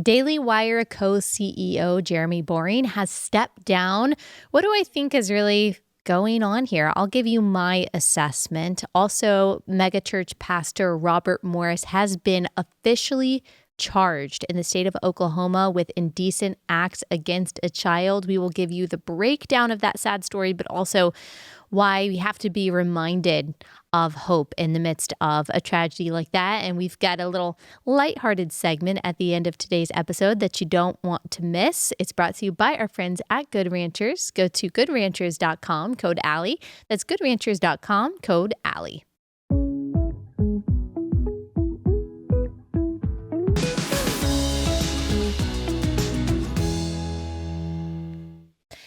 Daily Wire co-CEO Jeremy Boring has stepped down. What do I think is really going on here? I'll give you my assessment. Also, megachurch pastor Robert Morris has been officially charged in the state of Oklahoma with indecent acts against a child. We will give you the breakdown of that sad story, but also why we have to be reminded of hope in the midst of a tragedy like that. And we've got a little lighthearted segment at the end of today's episode that you don't want to miss. It's brought to you by our friends at Good Ranchers. Go to goodranchers.com, code Allie. That's goodranchers.com, code Allie.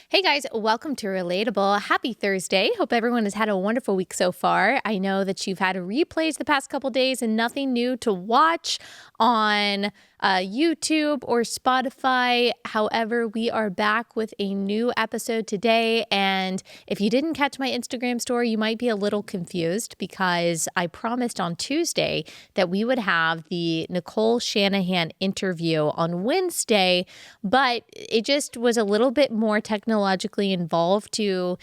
Hey guys, welcome to Relatable. Happy Thursday. Hope everyone has had a wonderful week so far. I know that you've had replays the past couple days and nothing new to watch on YouTube or Spotify. However, we are back with a new episode today. And if you didn't catch my Instagram story, you might be a little confused because I promised on Tuesday that we would have the Nicole Shanahan interview on Wednesday, but it just was a little bit more technologically involved to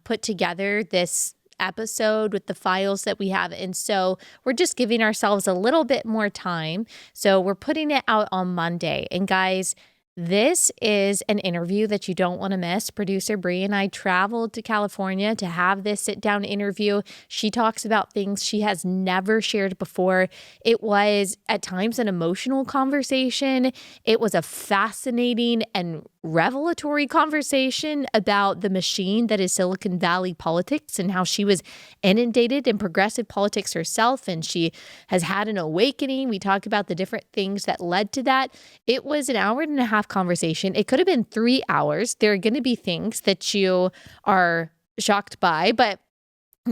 put together this episode with the files that we have. And so we're just giving ourselves a little bit more time. So we're putting it out on Monday. And guys, this is an interview that you don't want to miss. Producer Bree and I traveled to California to have this sit-down interview. She talks about things she has never shared before. It was at times an emotional conversation. It was a fascinating and revelatory conversation about the machine that is Silicon Valley politics and how she was inundated in progressive politics herself, and she has had an awakening. We talk about the different things that led to that. It was an hour and a half conversation. It could have been 3 hours. There are going to be things that you are shocked by, but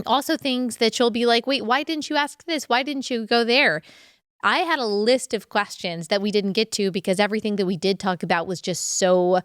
also things that you'll be like, wait, why didn't you ask this? Why didn't you go there? I had a list of questions that we didn't get to because everything that we did talk about was just so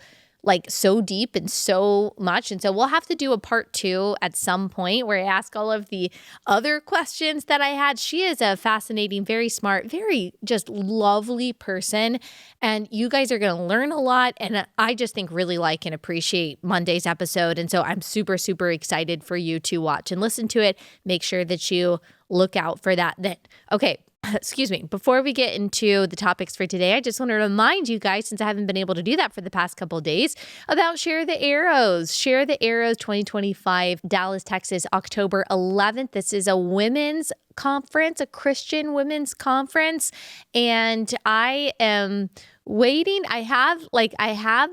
deep and so much. And so we'll have to do a part 2 at some point where I ask all of the other questions that I had. She is a fascinating, very smart, very just lovely person. And you guys are going to learn a lot. And I just think really like and appreciate Monday's episode. And so I'm super, super excited for you to watch and listen to it. Make sure that you look out for that then. Okay. Excuse me. Before we get into the topics for today, I just want to remind you guys, since I haven't been able to do that for the past couple of days, about Share the Arrows. Share the Arrows 2025, Dallas, Texas, October 11th. This is a women's conference, a Christian women's conference, and I am waiting. I have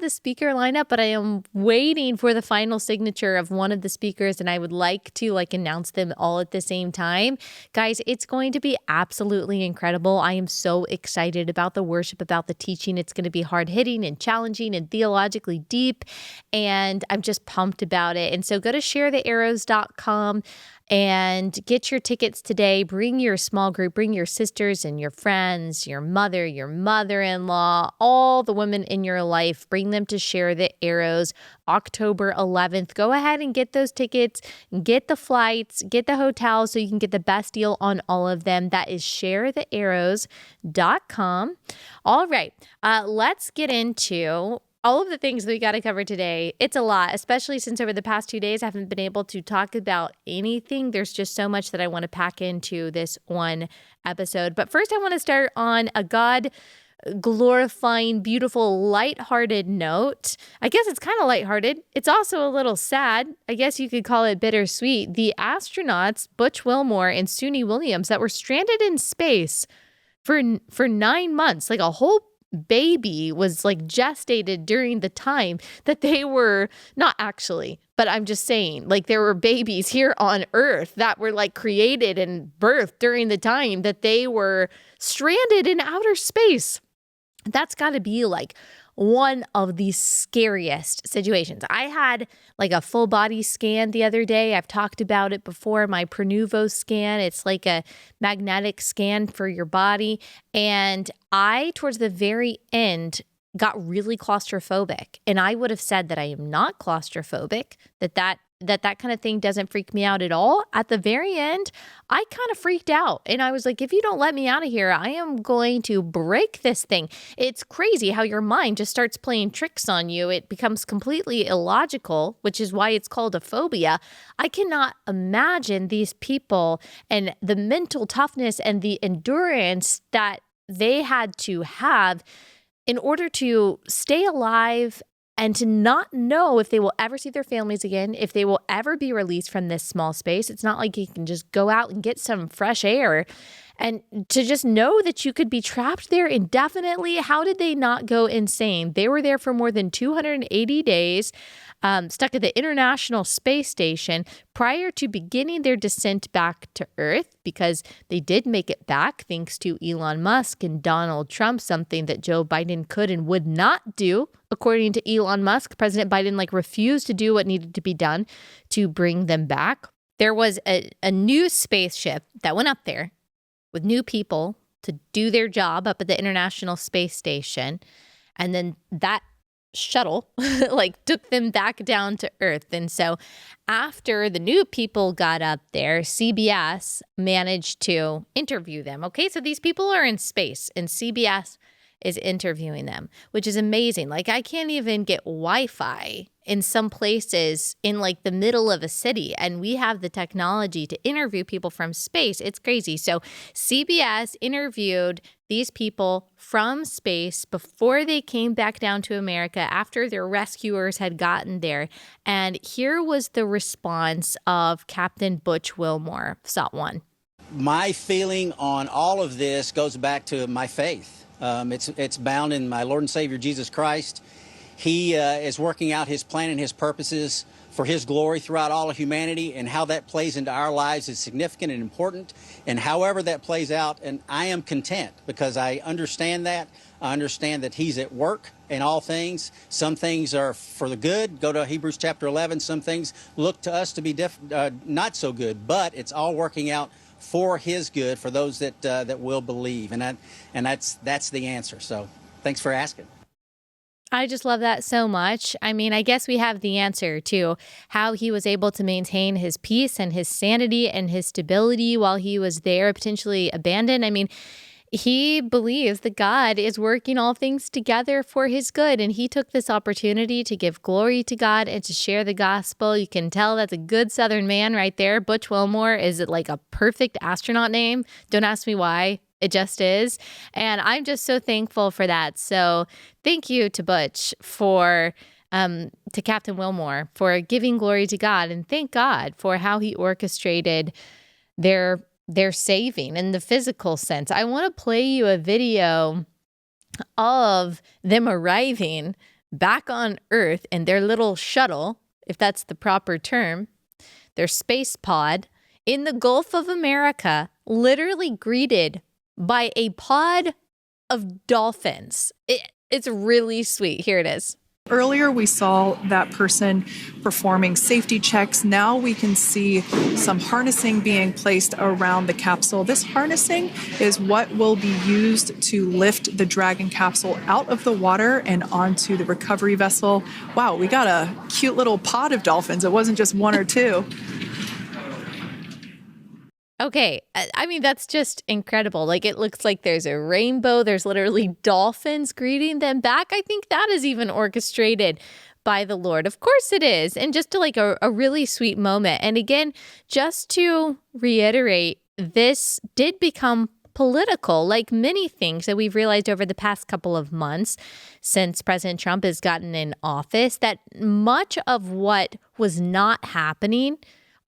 the speaker lineup, but I am waiting for the final signature of one of the speakers, and I would like to announce them all at the same time. Guys, it's going to be absolutely incredible. I am so excited about the worship, about the teaching. It's going to be hard-hitting and challenging and theologically deep, and I'm just pumped about it. And so go to sharethearrows.com and get your tickets today. Bring your small group, bring your sisters and your friends, your mother, your mother-in-law, all the women in your life. Bring them to Share the Arrows, October 11th. Go ahead and get those tickets, get the flights, get the hotels so you can get the best deal on all of them. That is sharethearrows.com. All right, let's get into all of the things that we got to cover today. It's a lot, especially since over the past 2 days, I haven't been able to talk about anything. There's just so much that I want to pack into this one episode. But first, I want to start on a God-glorifying, beautiful, lighthearted note. I guess it's kind of lighthearted. It's also a little sad. I guess you could call it bittersweet. The astronauts, Butch Wilmore and Suni Williams, that were stranded in space for 9 months, like a whole baby was gestated during the time that they were not actually, but I'm just saying, there were babies here on Earth that were created and birthed during the time that they were stranded in outer space. That's got to be one of the scariest situations. I had a full body scan the other day. I've talked about it before, my Prenuvo scan. It's like a magnetic scan for your body. And I, towards the very end, got really claustrophobic. And I would have said that I am not claustrophobic, that that kind of thing doesn't freak me out at all. At the very end, I kind of freaked out and I was like, if you don't let me out of here, I am going to break this thing. It's crazy how your mind just starts playing tricks on you. It becomes completely illogical, which is why it's called a phobia. I cannot imagine these people and the mental toughness and the endurance that they had to have in order to stay alive and to not know if they will ever see their families again, if they will ever be released from this small space. It's not like you can just go out and get some fresh air. And to just know that you could be trapped there indefinitely, how did they not go insane? They were there for more than 280 days, stuck at the International Space Station prior to beginning their descent back to Earth, because they did make it back thanks to Elon Musk and Donald Trump, something that Joe Biden could and would not do. According to Elon Musk, President Biden refused to do what needed to be done to bring them back. There was a new spaceship that went up there with new people to do their job up at the International Space Station. And then that shuttle took them back down to Earth. And so after the new people got up there, CBS managed to interview them. Okay, so these people are in space and CBS is interviewing them, which is amazing. I can't even get Wi-Fi in some places in the middle of a city, and we have the technology to interview people from space. It's crazy. So CBS interviewed these people from space before they came back down to America after their rescuers had gotten there. And here was the response of Captain Butch Wilmore. Shot one. My feeling on all of this goes back to my faith. It's bound in my Lord and Savior Jesus Christ. He is working out his plan and his purposes for his glory throughout all of humanity, and how that plays into our lives is significant and important. And however that plays out, and I am content because I understand that. I understand that he's at work in all things. Some things are for the good. Go to Hebrews chapter 11. Some things look to us to be not so good, but it's all working out for his good, for those that will believe, and that's the answer. So, thanks for asking. I just love that so much. I mean, I guess we have the answer to how he was able to maintain his peace and his sanity and his stability while he was there, potentially abandoned. I mean, he believes that God is working all things together for his good, and he took this opportunity to give glory to God and to share the gospel. You can tell that's a good Southern man right there. Butch Wilmore is a perfect astronaut name. Don't ask me why. It just is. And I'm just so thankful for that. So thank you to Butch to Captain Wilmore for giving glory to God, and thank God for how he orchestrated their saving in the physical sense. I want to play you a video of them arriving back on Earth in their little shuttle, if that's the proper term, their space pod in the Gulf of America, literally greeted by a pod of dolphins. It's really sweet. Here it is. Earlier, we saw that person performing safety checks. Now we can see some harnessing being placed around the capsule. This harnessing is what will be used to lift the Dragon capsule out of the water and onto the recovery vessel. Wow, we got a cute little pod of dolphins. It wasn't just one or two. Okay, I mean, that's just incredible. It looks like there's a rainbow. There's literally dolphins greeting them back. I think that is even orchestrated by the Lord. Of course it is. And just to a really sweet moment. And again, just to reiterate, this did become political, like many things that we've realized over the past couple of months since President Trump has gotten in office, that much of what was not happening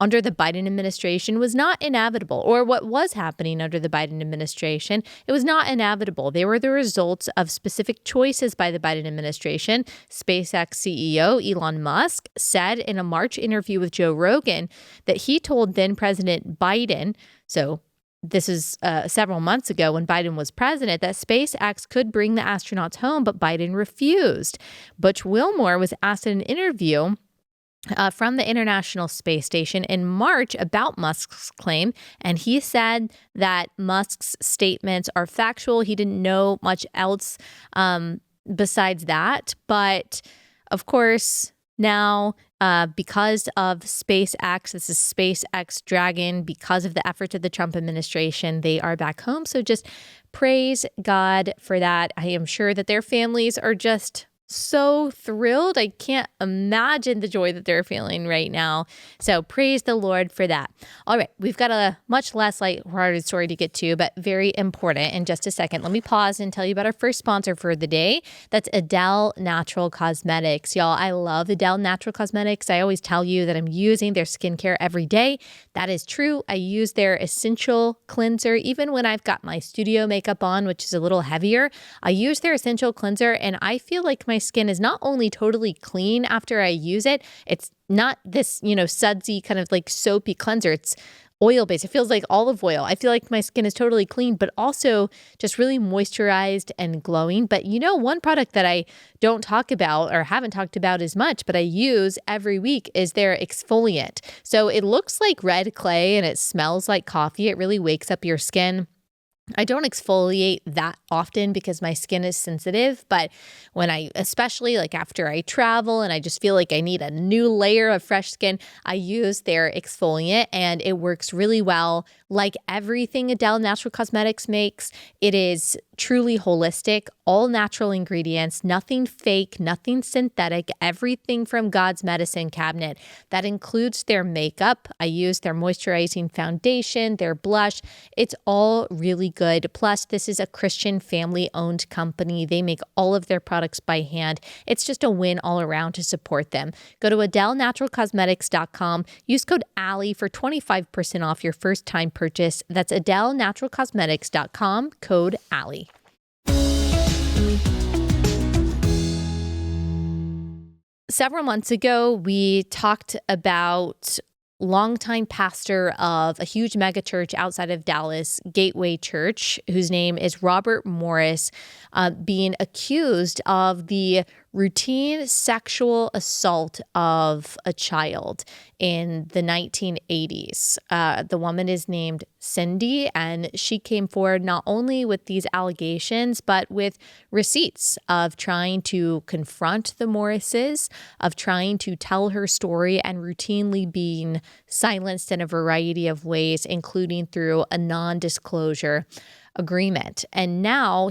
under the Biden administration was not inevitable, or what was happening under the Biden administration, it was not inevitable. They were the results of specific choices by the Biden administration. SpaceX CEO Elon Musk said in a March interview with Joe Rogan that he told then President Biden, so this is several months ago when Biden was president, that SpaceX could bring the astronauts home, but Biden refused. Butch Wilmore was asked in an interview from the International Space Station in March about Musk's claim, and he said that Musk's statements are factual. He didn't know much else besides that. But of course, now because of SpaceX. This is SpaceX Dragon. Because of the efforts of the Trump administration, they are back home. So just praise God for that. I am sure that their families are just so thrilled. I can't imagine the joy that they're feeling right now. So praise the Lord for that. All right, we've got a much less lighthearted story to get to, but very important. In just a second, let me pause and tell you about our first sponsor for the day. That's Adele Natural Cosmetics. Y'all, I love Adele Natural Cosmetics. I always tell you that I'm using their skincare every day. That is true. I use their essential cleanser even when I've got my studio makeup on, which is a little heavier. I use their essential cleanser and I feel like my skin is not only totally clean after I use it, it's not this, sudsy kind of like soapy cleanser. It's oil-based. It feels like olive oil. I feel like my skin is totally clean, but also just really moisturized and glowing. But one product that I don't talk about or haven't talked about as much, but I use every week is their exfoliant. So it looks like red clay and it smells like coffee. It really wakes up your skin. I don't exfoliate that often because my skin is sensitive, but especially like after I travel and I just feel like I need a new layer of fresh skin, I use their exfoliant and it works really well. Like everything Adele Natural Cosmetics makes, it is truly holistic, all natural ingredients, nothing fake, nothing synthetic, everything from God's medicine cabinet. That includes their makeup. I use their moisturizing foundation, their blush. It's all really good. Plus, this is a Christian family-owned company. They make all of their products by hand. It's just a win all around to support them. Go to AdeleNaturalCosmetics.com. Use code Allie for 25% off your first-time purchase. That's AdeleNaturalCosmetics.com, code Allie. Several months ago, we talked about longtime pastor of a huge megachurch outside of Dallas, Gateway Church, whose name is Robert Morris, being accused of the routine sexual assault of a child in the 1980s. The woman is named Cindy, and she came forward not only with these allegations, but with receipts of trying to confront the Morrises, of trying to tell her story, and routinely being silenced in a variety of ways, including through a non-disclosure agreement. And now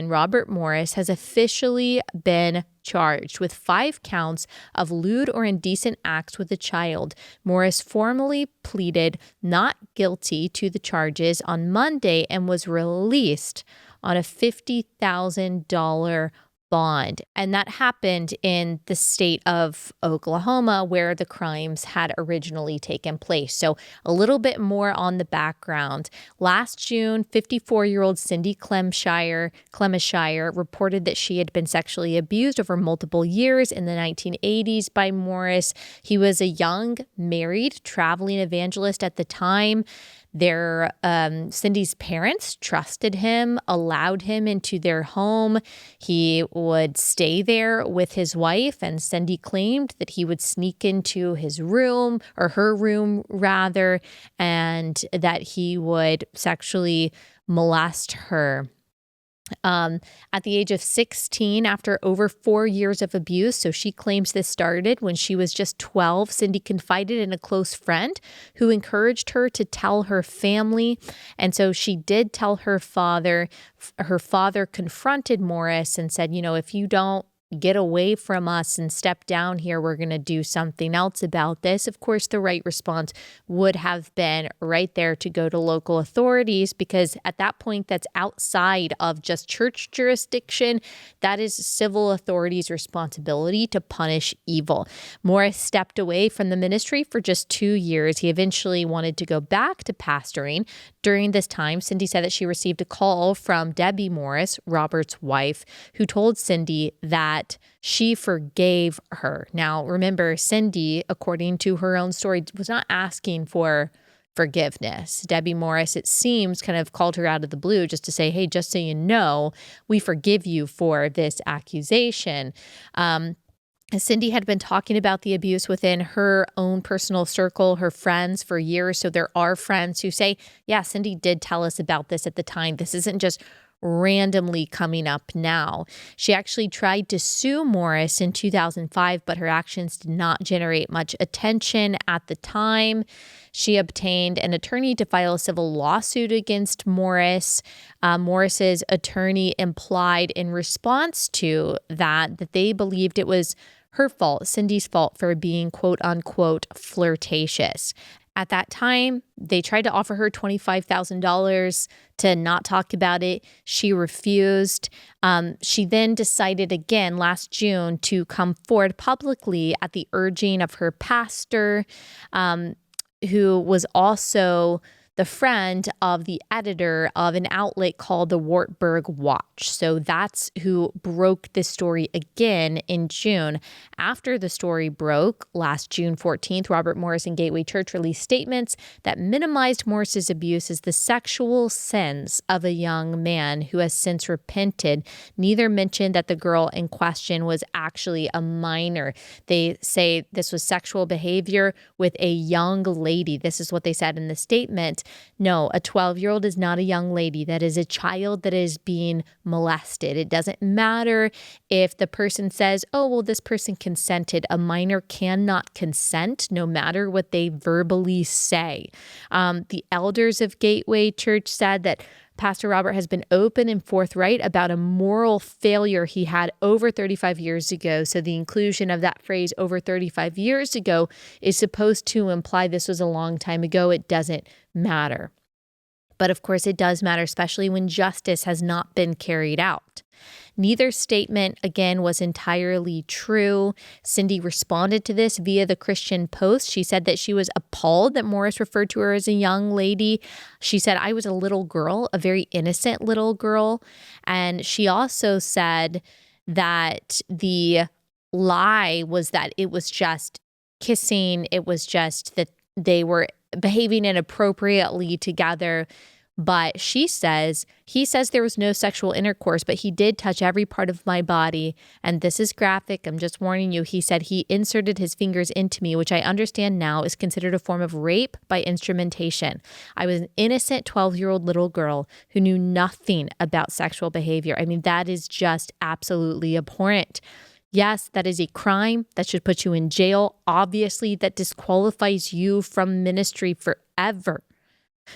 Robert Morris has officially been charged with 5 counts of lewd or indecent acts with a child. Morris formally pleaded not guilty to the charges on Monday and was released on a $50,000 bond. And that happened in the state of Oklahoma, where the crimes had originally taken place. So a little bit more on the background. Last June, 54-year-old Cindy Clemshire reported that she had been sexually abused over multiple years in the 1980s by Morris. He was a young, married, traveling evangelist at the time. Cindy's parents trusted him, allowed him into their home. He would stay there with his wife, and Cindy claimed that he would sneak into his room, or her room rather, and that he would sexually molest her. At the age of 16, after over 4 years of abuse, so she claims this started when she was just 12, Cindy confided in a close friend who encouraged her to tell her family. And so she did tell her father. Her father confronted Morris and said, if you don't get away from us and step down here, we're going to do something else about this. Of course, the right response would have been right there to go to local authorities, because at that point, that's outside of just church jurisdiction. That is civil authorities' responsibility to punish evil. Morris stepped away from the ministry for just 2 years. He eventually wanted to go back to pastoring. During this time, Cindy said that she received a call from Debbie Morris, Robert's wife, who told Cindy that she forgave her. Now, remember, Cindy, according to her own story, was not asking for forgiveness. Debbie Morris, it seems, kind of called her out of the blue just to say, hey, just so you know, we forgive you for this accusation. Cindy had been talking about the abuse within her own personal circle, her friends, for years. So there are friends who say, yeah, Cindy did tell us about this at the time. This isn't just randomly coming up now. She actually tried to sue Morris in 2005, but her actions did not generate much attention at the time. She obtained an attorney to file a civil lawsuit against Morris. Morris's attorney implied in response to that they believed it was her fault, Cindy's fault, for being quote unquote flirtatious. At that time, they tried to offer her $25,000 to not talk about it. She refused. She then decided again last June to come forward publicly at the urging of her pastor, who was also the friend of the editor of an outlet called the Wartburg Watch. So that's who broke this story again in June. After the story broke last June 14th, Robert Morris and Gateway Church released statements that minimized Morris's abuse as the sexual sins of a young man who has since repented. Neither mentioned that the girl in question was actually a minor. They say this was sexual behavior with a young lady. This is what they said in the statement. No, a 12-year-old is not a young lady. That is a child that is being molested. It doesn't matter if the person says, oh, well, this person consented. A minor cannot consent no matter what they verbally say. The elders of Gateway Church said that Pastor Robert has been open and forthright about a moral failure he had over 35 years ago. So the inclusion of that phrase over 35 years ago is supposed to imply this was a long time ago. It doesn't matter. But of course, it does matter, especially when justice has not been carried out. Neither statement, again, was entirely true. Cindy responded to this via the Christian Post. She said that she was appalled that Morris referred to her as a young lady. She said, I was a little girl, a very innocent little girl. And she also said that the lie was that it was just kissing. It was just that they were behaving inappropriately together. But he says there was no sexual intercourse, but he did touch every part of my body. And this is graphic. I'm just warning you. He said he inserted his fingers into me, which I understand now is considered a form of rape by instrumentation. I was an innocent 12-year-old little girl who knew nothing about sexual behavior. I mean, that is just absolutely abhorrent. Yes, that is a crime that should put you in jail. Obviously, that disqualifies you from ministry forever.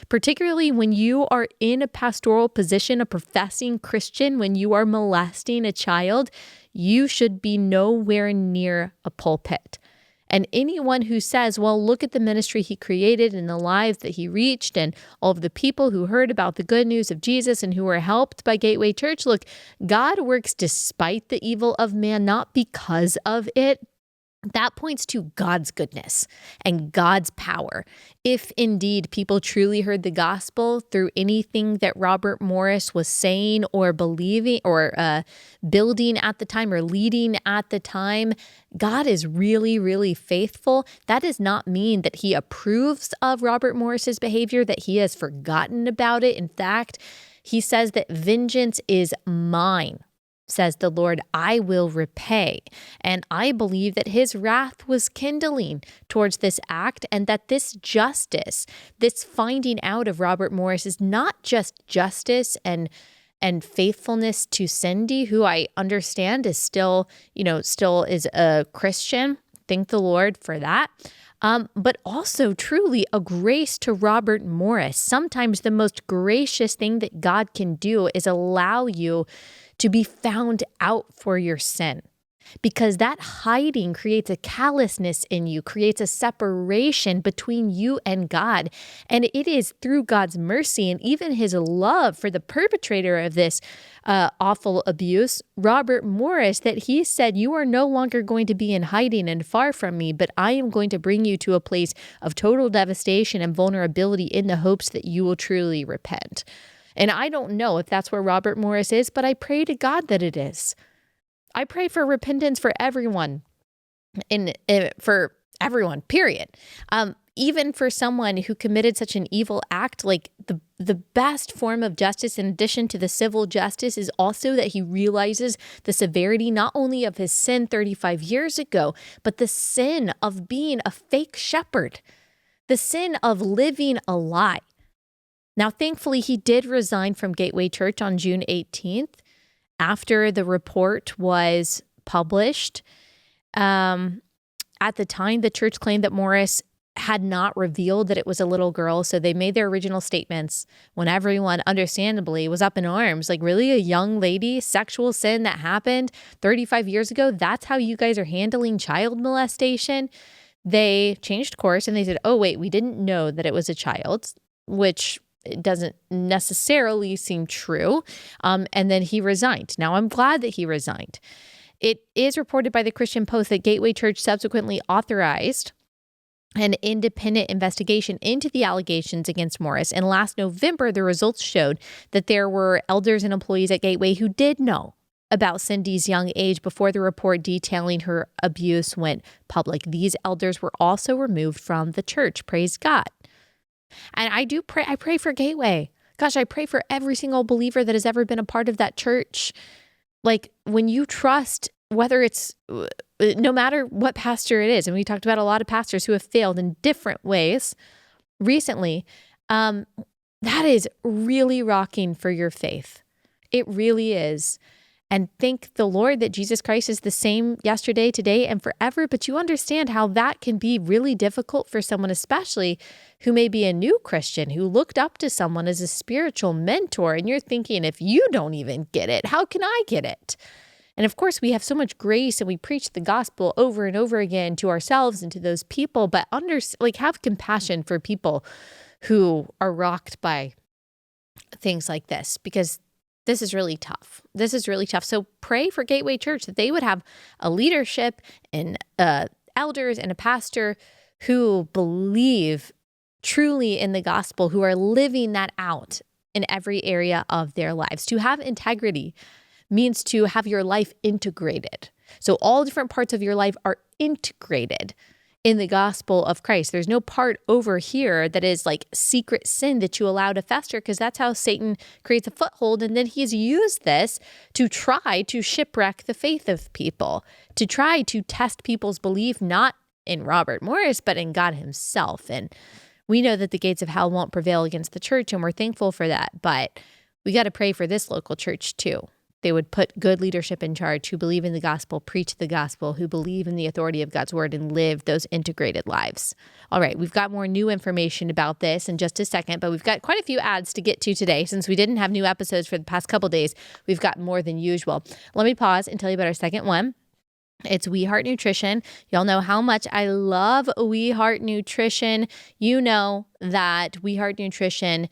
Particularly when you are in a pastoral position, a professing Christian, when you are molesting a child, you should be nowhere near a pulpit. And anyone who says, well, look at the ministry he created and the lives that he reached and all of the people who heard about the good news of Jesus and who were helped by Gateway Church, look, God works despite the evil of man, not because of it. That points to God's goodness and God's power. If indeed people truly heard the gospel through anything that Robert Morris was saying or believing or building at the time or leading at the time, God is really, really faithful. That does not mean that he approves of Robert Morris's behavior, that he has forgotten about it. In fact, he says that vengeance is mine, says the Lord, I will repay. And I believe that his wrath was kindling towards this act and that this justice, this finding out of Robert Morris is not just justice and faithfulness to Cindy, who I understand is still is a Christian. Thank the Lord for that. But also truly a grace to Robert Morris. Sometimes the most gracious thing that God can do is allow you to be found out for your sin, because that hiding creates a callousness in you, creates a separation between you and God. And it is through God's mercy and even his love for the perpetrator of this awful abuse, Robert Morris, that he said, you are no longer going to be in hiding and far from me, but I am going to bring you to a place of total devastation and vulnerability in the hopes that you will truly repent. And I don't know if that's where Robert Morris is, but I pray to God that it is. I pray for repentance for everyone, for everyone, period. Even for someone who committed such an evil act, like the best form of justice in addition to the civil justice is also that he realizes the severity not only of his sin 35 years ago, but the sin of being a fake shepherd, the sin of living a lie. Now, thankfully, he did resign from Gateway Church on June 18th after the report was published. At the time, the church claimed that Morris had not revealed that it was a little girl. So they made their original statements when everyone understandably was up in arms. Like, really, a young lady, sexual sin that happened 35 years ago? That's how you guys are handling child molestation? They changed course and they said, oh, wait, we didn't know that it was a child, which it doesn't necessarily seem true. And then he resigned. Now, I'm glad that he resigned. It is reported by the Christian Post that Gateway Church subsequently authorized an independent investigation into the allegations against Morris. And last November, the results showed that there were elders and employees at Gateway who did know about Cindy's young age before the report detailing her abuse went public. These elders were also removed from the church. Praise God. And I pray for Gateway. Gosh, I pray for every single believer that has ever been a part of that church. Like, when you trust, whether it's, no matter what pastor it is, and we talked about a lot of pastors who have failed in different ways recently, that is really rocking for your faith. It really is. And thank the Lord that Jesus Christ is the same yesterday, today, and forever. But you understand how that can be really difficult for someone, especially who may be a new Christian, who looked up to someone as a spiritual mentor. And you're thinking, if you don't even get it, how can I get it? And of course, we have so much grace and we preach the gospel over and over again to ourselves and to those people. But have compassion for people who are rocked by things like this, because this is really tough. This is really tough. So pray for Gateway Church that they would have a leadership and elders and a pastor who believe truly in the gospel, who are living that out in every area of their lives. To have integrity means to have your life integrated. So all different parts of your life are integrated in the gospel of Christ. There's no part over here that is like secret sin that you allow to fester, because that's how Satan creates a foothold. And then he's used this to try to shipwreck the faith of people, to try to test people's belief, not in Robert Morris, but in God himself. And we know that the gates of hell won't prevail against the church, and we're thankful for that. But we got to pray for this local church too. They would put good leadership in charge who believe in the gospel, preach the gospel, who believe in the authority of God's word and live those integrated lives. All right, we've got more new information about this in just a second, but we've got quite a few ads to get to today. Since we didn't have new episodes for the past couple days, we've got more than usual. Let me pause and tell you about our second one. It's We Heart Nutrition. Y'all know how much I love We Heart Nutrition. You know that We Heart Nutrition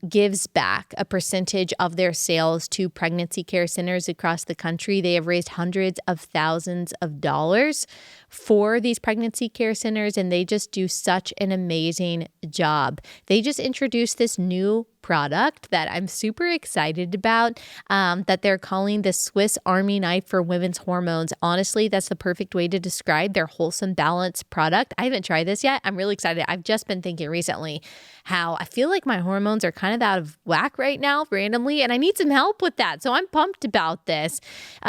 gives back a percentage of their sales to pregnancy care centers across the country. They have raised hundreds of thousands of dollars for these pregnancy care centers, and they just do such an amazing job. They just introduced this new product that I'm super excited about, that they're calling the Swiss Army knife for women's hormones. Honestly, that's the perfect way to describe their wholesome balance product. I haven't tried this yet. I'm really excited. I've just been thinking recently how I feel like my hormones are kind of out of whack right now randomly, and I need some help with that. So I'm pumped about this.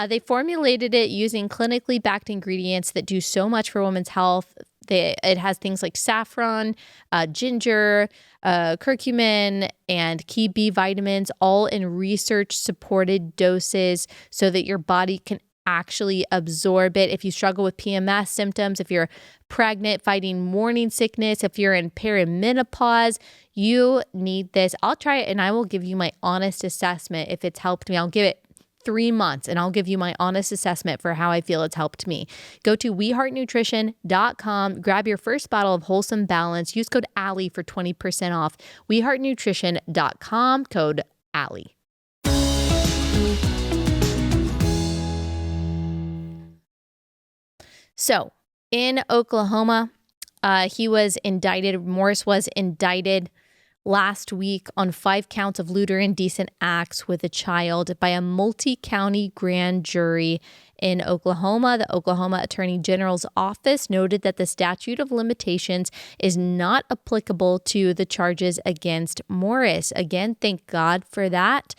They formulated it using clinically backed ingredients that do so much for women's health. It has things like saffron, ginger, curcumin, and key B vitamins, all in research-supported doses so that your body can actually absorb it. If you struggle with PMS symptoms, if you're pregnant, fighting morning sickness, if you're in perimenopause, you need this. I'll try it and I will give you my honest assessment if it's helped me. I'll give it 3 months and I'll give you my honest assessment for how I feel it's helped me. Go to weheartnutrition.com, grab your first bottle of Wholesome Balance, use code Allie for 20% off. weheartnutrition.com, code Allie. So in Oklahoma, Morris was indicted last week on 5 counts of lewd or indecent acts with a child by a multi-county grand jury in Oklahoma. The Oklahoma Attorney General's office noted that the statute of limitations is not applicable to the charges against Morris. Again, thank God for that.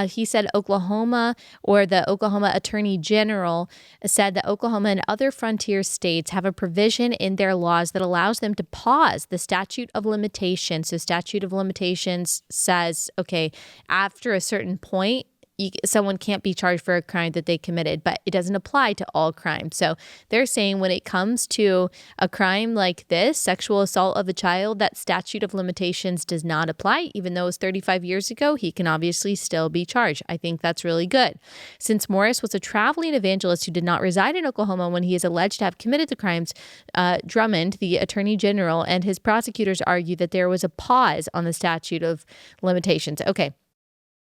He said the Oklahoma Attorney General said that Oklahoma and other frontier states have a provision in their laws that allows them to pause the statute of limitations. So statute of limitations says, okay, after a certain point, someone can't be charged for a crime that they committed, but it doesn't apply to all crimes. So they're saying when it comes to a crime like this, sexual assault of a child, that statute of limitations does not apply. Even though it was 35 years ago, he can obviously still be charged. I think that's really good. Since Morris was a traveling evangelist who did not reside in Oklahoma when he is alleged to have committed the crimes, Drummond, the Attorney General, and his prosecutors argue that there was a pause on the statute of limitations. Okay.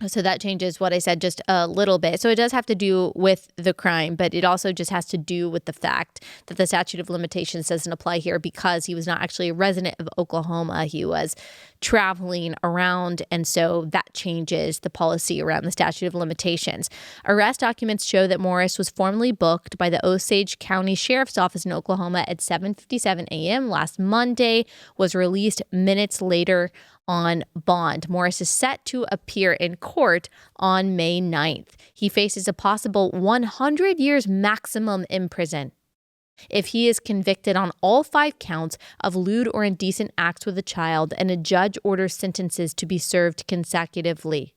So that changes what I said just a little bit. So it does have to do with the crime, but it also just has to do with the fact that the statute of limitations doesn't apply here because he was not actually a resident of Oklahoma. He was traveling around, and so that changes the policy around the statute of limitations. Arrest documents show that Morris was formally booked by the Osage County Sheriff's Office in Oklahoma at 7:57 a.m. last Monday, was released minutes later on bond. Morris is set to appear in court on May 9th. He faces a possible 100 years maximum in prison if he is convicted on all 5 counts of lewd or indecent acts with a child and a judge orders sentences to be served consecutively.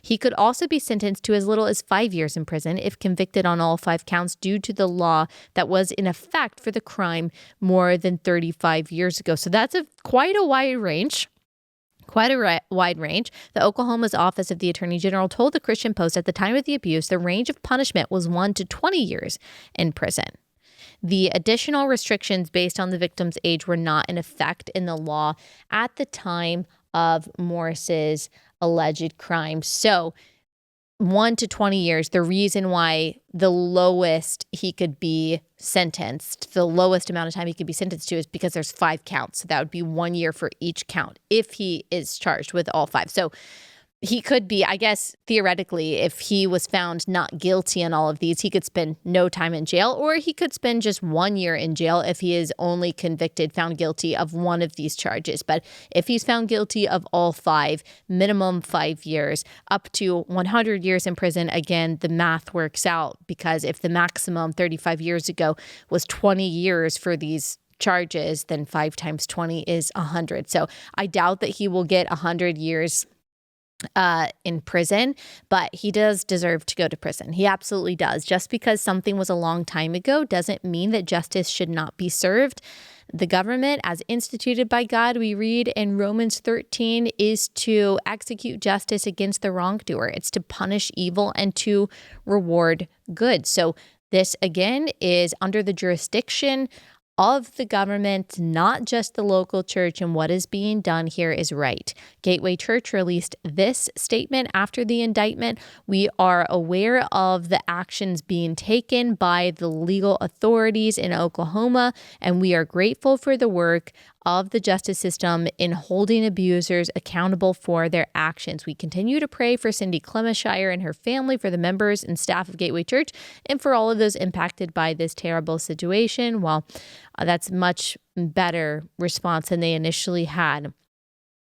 He could also be sentenced to as little as 5 years in prison if convicted on all 5 counts due to the law that was in effect for the crime more than 35 years ago. So that's quite a wide range. The Oklahoma's Office of the Attorney General told the Christian Post at the time of the abuse, the range of punishment was 1 to 20 years in prison. The additional restrictions based on the victim's age were not in effect in the law at the time of Morris's alleged crime. So 1 to 20 years, the reason why the lowest he could be sentenced, the lowest amount of time he could be sentenced to is because there's 5 counts. So that would be 1 year for each count if he is charged with all 5. So he could be, I guess, theoretically, if he was found not guilty on all of these, he could spend no time in jail, or he could spend just 1 year in jail if he is only found guilty of one of these charges. But if he's found guilty of all 5, minimum 5 years, up to 100 years in prison. Again, the math works out because if the maximum 35 years ago was 20 years for these charges, then 5 times 20 is 100. So I doubt that he will get 100 years in prison, but he does deserve to go to prison. He absolutely does. Just because something was a long time ago doesn't mean that justice should not be served. The government, as instituted by God, we read in Romans 13, is to execute justice against the wrongdoer. It's to punish evil and to reward good. So this, again, is under the jurisdiction of the government, not just the local church, and what is being done here is right. Gateway Church released this statement after the indictment. We are aware of the actions being taken by the legal authorities in Oklahoma, and we are grateful for the work of the justice system in holding abusers accountable for their actions. We continue to pray for Cindy Clemishire and her family, for the members and staff of Gateway Church, and for all of those impacted by this terrible situation. Well, that's much better response than they initially had.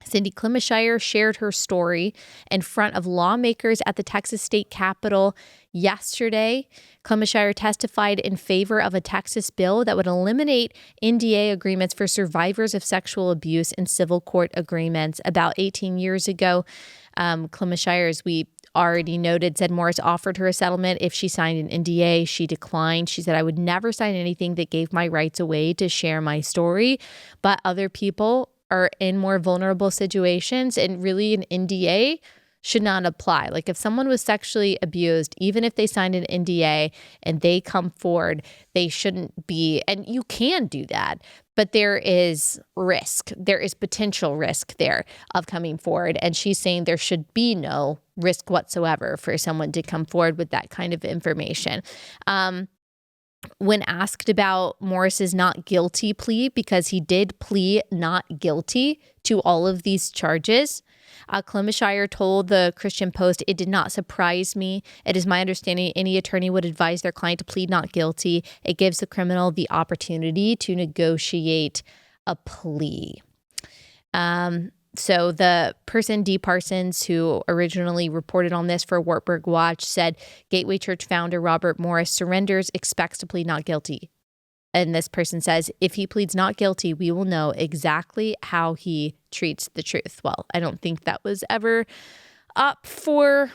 Cindy Clemishire shared her story in front of lawmakers at the Texas State Capitol yesterday. Clemishire testified in favor of a Texas bill that would eliminate NDA agreements for survivors of sexual abuse in civil court agreements. About 18 years ago, Clemishire, as we already noted, said Morris offered her a settlement if she signed an NDA. She declined. She said, "I would never sign anything that gave my rights away to share my story, but other people are in more vulnerable situations, and really an NDA should not apply." Like if someone was sexually abused, even if they signed an NDA and they come forward, they shouldn't be, and you can do that, but there is risk. There is potential risk there of coming forward. And she's saying there should be no risk whatsoever for someone to come forward with that kind of information. When asked about Morris's not guilty plea, because he did plead not guilty to all of these charges, Clemishire told the Christian Post, "It did not surprise me. It is my understanding any attorney would advise their client to plead not guilty. It gives the criminal the opportunity to negotiate a plea." So the person, D. Parsons, who originally reported on this for Wartburg Watch, said Gateway Church founder Robert Morris surrenders, expects to plead not guilty. And this person says, if he pleads not guilty, we will know exactly how he treats the truth. Well, I don't think that was ever up for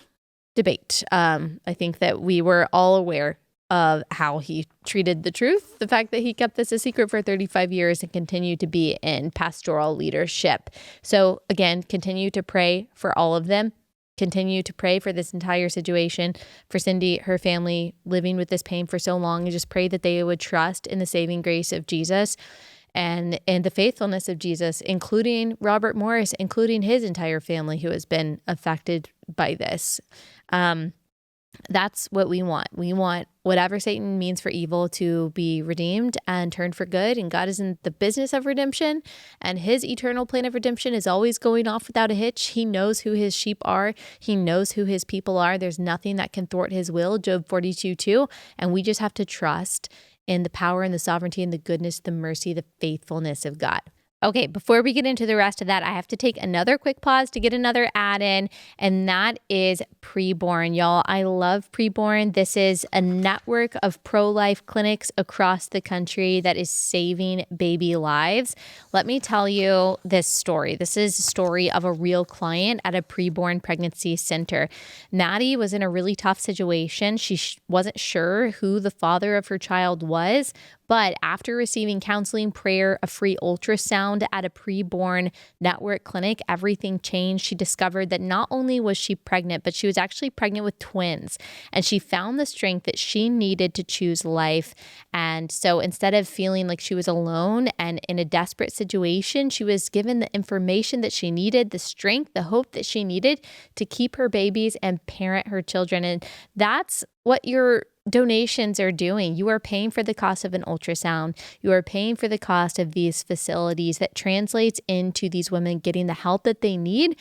debate. I think that we were all aware of how he treated the truth, the fact that he kept this a secret for 35 years and continued to be in pastoral leadership. So again, continue to pray for all of them. Continue to pray for this entire situation, for Cindy, her family living with this pain for so long, and just pray that they would trust in the saving grace of Jesus and the faithfulness of Jesus, including Robert Morris, including his entire family who has been affected by this. That's what we want. We want whatever Satan means for evil to be redeemed and turned for good. And God is in the business of redemption, and his eternal plan of redemption is always going off without a hitch. He knows who his sheep are. He knows who his people are. There's nothing that can thwart his will, Job 42:2. And we just have to trust in the power and the sovereignty and the goodness, the mercy, the faithfulness of God. Okay, before we get into the rest of that, I have to take another quick pause to get another ad in, and that is Preborn. Y'all, I love Preborn. This is a network of pro-life clinics across the country that is saving baby lives. Let me tell you this story. This is a story of a real client at a preborn pregnancy center. Maddie was in a really tough situation. She wasn't sure who the father of her child was, but after receiving counseling, prayer, a free ultrasound at a preborn network clinic, everything changed. She discovered that not only was she pregnant, but she was actually pregnant with twins. And she found the strength that she needed to choose life. And so instead of feeling like she was alone and in a desperate situation, she was given the information that she needed, the strength, the hope that she needed to keep her babies and parent her children. And that's what your donations are doing. You are paying for the cost of an ultrasound. You are paying for the cost of these facilities that translates into these women getting the help that they need.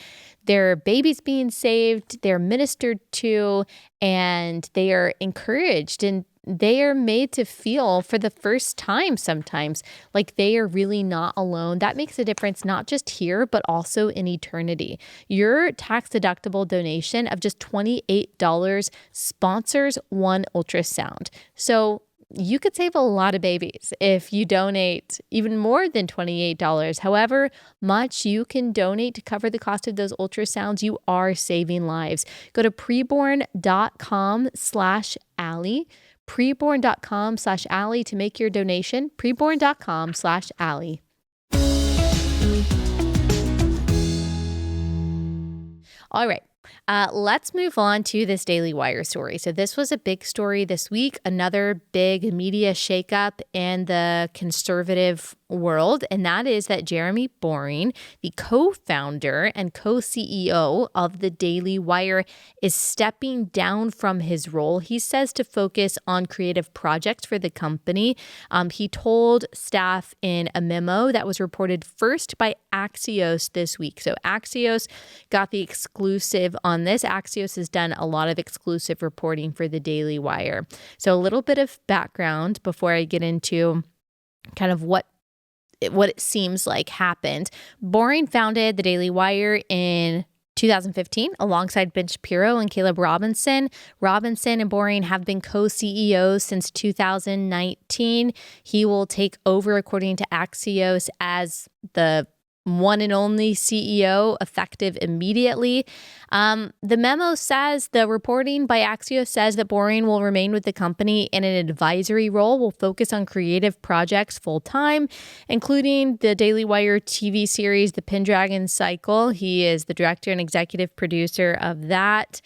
Their babies being saved, they're ministered to, and they are encouraged, and they are made to feel for the first time sometimes like they are really not alone. That makes a difference not just here, but also in eternity. Your tax-deductible donation of just $28 sponsors one ultrasound. So you could save a lot of babies if you donate even more than $28. However much you can donate to cover the cost of those ultrasounds, you are saving lives. Go to preborn.com/Allie. Preborn.com/Allie to make your donation. Preborn.com/Allie. All right. Let's move on to this Daily Wire story. So this was a big story this week, another big media shakeup in the conservative world, and that is that Jeremy Boring, the co-founder and co-CEO of the Daily Wire, is stepping down from his role. He says to focus on creative projects for the company. He told staff in a memo that was reported first by Axios this week. So Axios got the exclusive on this. Axios has done a lot of exclusive reporting for the Daily Wire. So a little bit of background before I get into kind of what it seems like happened. Boring founded the Daily Wire in 2015 alongside Ben Shapiro and Caleb Robinson. Robinson and Boring have been co-CEOs since 2019. He will take over, according to Axios, as the one and only CEO, effective immediately. The memo says, the reporting by Axios says that Boring will remain with the company in an advisory role, will focus on creative projects full-time, including the Daily Wire TV series, The Pendragon Cycle. He is the director and executive producer of that.